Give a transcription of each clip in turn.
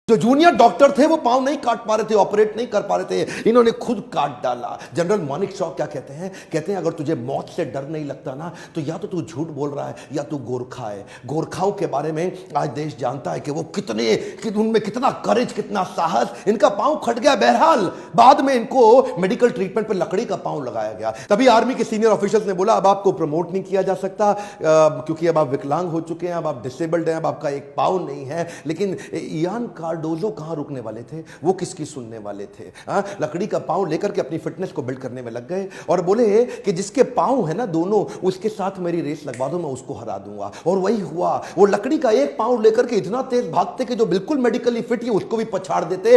जो junior doctor थे वो पांव नहीं काट पा रहे थे, ऑपरेट नहीं कर पा रहे थे, इन्होंने खुद काट डाला। जनरल मानिक शॉ क्या कहते हैं? कहते हैं अगर तुझे मौत से डर नहीं लगता ना तो या तो तू झूठ बोल रहा है या तू गोरखा है। गोरखाओं के बारे में आज देश जानता है कि वो उनमें कितना करेज, कितना साहस। इनका पांव खट गया, बहरहाल बाद में इनको मेडिकल ट्रीटमेंट पर लकड़ी का पांव लगाया गया। तभी आर्मी के सीनियर ऑफिसर्स ने बोला अब आपको प्रमोट नहीं किया जा सकता क्योंकि अब आप विकलांग हो चुके हैं, अब आप डिसेबल्ड हैं, अब आपका एक पांव नहीं है। लेकिन इयान कार्डोजो कहां रुकने वाले थे, वो किसकी सुनने वाले थे? लकड़ी का पांव लेकर के अपनी फिटनेस को बिल्ड करने में लग गए और बोले कि जिसके पांव है ना दोनों, उसके साथ मेरी रेस लगवा दो, मैं उसको हरा दूंगा। और वही हुआ। वो लकड़ी का एक पांव लेकर के इतना तेज भागते कि जो बिल्कुल मेडिकली फिट है उसको भी पछाड़ देते।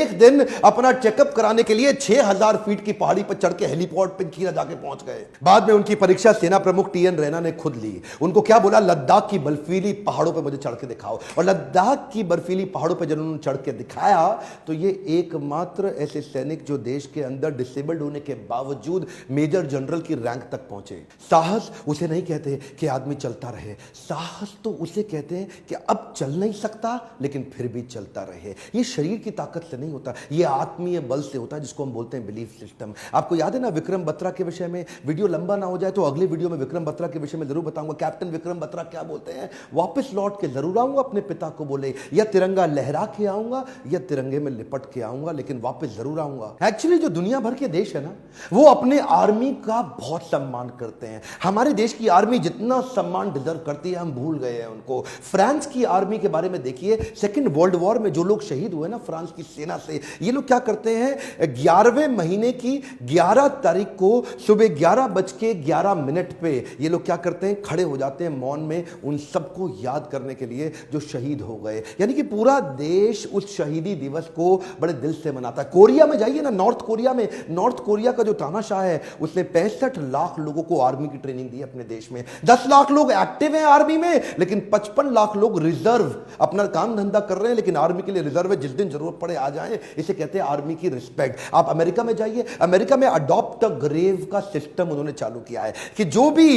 एक दिन अपना चेकअप कराने के लिए 6000 फीट की पहाड़ी पर चढ़ के हेलीपोर्ट पे खीरा जाके पहुंच गए। बाद में उनकी परीक्षा सेना प्रमुख टीएन रैना ने खुद ली। उनको क्या बोला? लद्दाख की बर्फीली पहाड़ों पर मुझे चढ़ के दिखाओ। और लद्दाख की बर्फीली पहाड़ों पर जब उन्होंने चढ़ के दिखाया तो ये एकमात्र ऐसे सैनिक जो देश के अंदर डिसेबल्ड होने के बावजूद मेजर जनरल की रैंक तक पहुंचे। साहस उसे नहीं कहते कि आदमी चलता रहे, साहस तो उसे कहते हैं कि अब चल नहीं सकता लेकिन फिर भी चलता रहे। ये शरीर की ताकत से नहीं होता, ये आत्मीय बल से होता है, जिसको हम बोलते हैं बिलीफ सिस्टम। आपको याद है ना विक्रम बत्रा के विषय में? वीडियो लंबा ना हो जाए तो अगली वीडियो में विक्रम बत्रा के विषय में जरूर बताऊंगा। कैप्टन विक्रम बत्रा क्या बोलते हैं? वापस लौट के जरूर आऊंगा अपने पिता को बोले, या तिरंगा लहरा के आऊंगा या तिरंगे में लिपट के आऊंगा, लेकिन वापस जरूर आऊंगा। एक्चुअली जो दुनिया भर के देश है ना वो अपने आर्मी का बहुत सम्मान करते हैं। हमारे देश की आर्मी जितना सम्मान डिजर्व करती है हम भूल गए हैं उनको। फ्रांस की आर्मी के बारे में देखिए, सेकेंड वर्ल्ड वॉर में जो लोग शहीद हुए ना फ्रांस की सेना से, ये लोग क्या करते हैं? 11वें महीने की 11 तारीख को सुबह 11:11 पे ये लोग क्या करते हैं? खड़े हो जाते हैं मौन में उन सबको याद करने के लिए जो शहीद हो गए। यानी कि पूरा देश उस शहीदी दिवस को बड़े दिल से मनाता है। कोरिया में जाइए ना, नॉर्थ कोरिया में, नॉर्थ कोरिया का जो तानाशाह है उसने 65 लाख लोगों को आर्मी की ट्रेनिंग दी अपने देश में। 10 लाख लोग एक्टिव हैं आर्मी में, लेकिन 55 लाख लोग रिजर्व, अपना काम धंधा कर रहे हैं लेकिन आर्मी के लिए रिजर्व है, जिस दिन जरूरत पड़े आ जाएं। इसे कहते हैं आर्मी की रिस्पेक्ट। आप अमेरिका में जाइए, अमेरिका में अडॉप्ट द ग्रेव का सिस्टम उन्होंने चालू किया है कि जो भी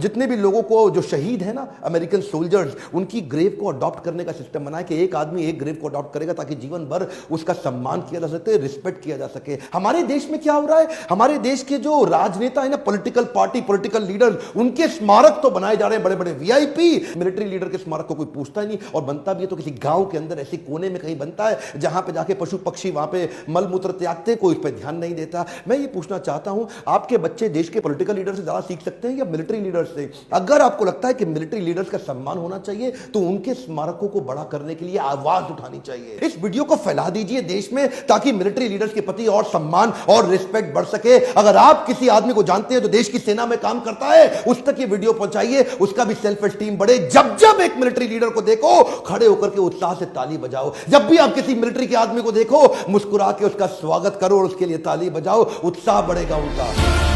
जितने भी लोगों को जो शहीद है ना अमेरिकन सोल्जर्स, उनकी ग्रेव को अडॉप्ट करने का सिस्टम बनाया कि एक आदमी एक ग्रेव को अडॉप्ट करेगा ताकि जीवन भर उसका सम्मान किया जा सके, रिस्पेक्ट किया जा सके। हमारे देश में क्या हो रहा है? हमारे देश के जो राजनेता है ना, पॉलिटिकल पार्टी, पॉलिटिकल लीडर, उनके स्मारक तो बनाए जा रहे हैं बड़े बड़े वीआईपी। मिलिट्री लीडर के स्मारक को कोई पूछता ही नहीं, और बनता भी है तो किसी गांव के अंदर ऐसे कोने में कहीं बनता है जहां पे जाके पशु पक्षी वहां पे मल मूत्र त्यागते, कोई इस पर ध्यान नहीं देता। मैं ये पूछना चाहता हूं, आपके बच्चे देश के पॉलिटिकल लीडर से ज्यादा सीख सकते हैं या मिलिट्री लीडर से? अगर आपको लगता है कि मिलिट्री लीडर्स का सम्मान होना चाहिए तो उनके स्मारकों को बड़ा करने के लिए आवाज उठानी चाहिए। इस वीडियो को फैला दीजिए देश में ताकि मिलिट्री लीडर्स के प्रति और सम्मान और रिस्पेक्ट बढ़ सके। अगर आप किसी आदमी को जानते हैं जो देश की सेना में काम करता है, उस तक ये वीडियो पहुंचाइए, उसका भी सेल्फ एस्टीम बढ़े। जब जब एक मिलिट्री लीडर को देखो खड़े होकर के उत्साह से ताली बजाओ। जब भी आप किसी मिलिट्री के आदमी को देखो मुस्कुरा के उसका स्वागत करो और उसके लिए ताली बजाओ, उत्साह बढ़ेगा उनका।